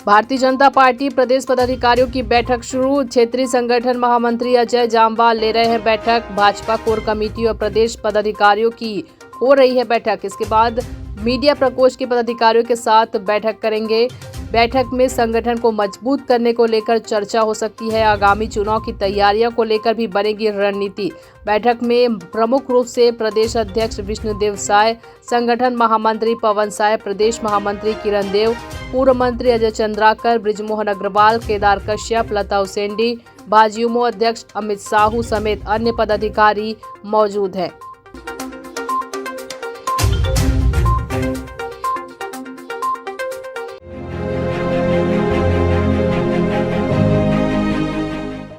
Bharatiya Janata party प्रदेश पदाधिकारियों की बैठक शुरू। क्षेत्रीय संगठन महामंत्री अजय जामवाल ले रहे हैं बैठक। भाजपा कोर कमेटी और प्रदेश पदाधिकारियों की हो रही है बैठक। इसके बाद मीडिया प्रकोष्ठ के पदाधिकारियों के साथ बैठक करेंगे। बैठक में संगठन को मजबूत करने को लेकर चर्चा हो सकती है। आगामी चुनाव की तैयारियों को लेकर भी बनेगी रणनीति। बैठक में प्रमुख रूप से प्रदेश अध्यक्ष विष्णुदेव साय, संगठन महामंत्री पवन साय, प्रदेश महामंत्री किरण देव, पूर्व मंत्री अजय चंद्राकर, बृजमोहन अग्रवाल, केदार कश्यप, लता उसेंडी, भाजयुमो अध्यक्ष अमित साहू समेत अन्य पदाधिकारी मौजूद हैं।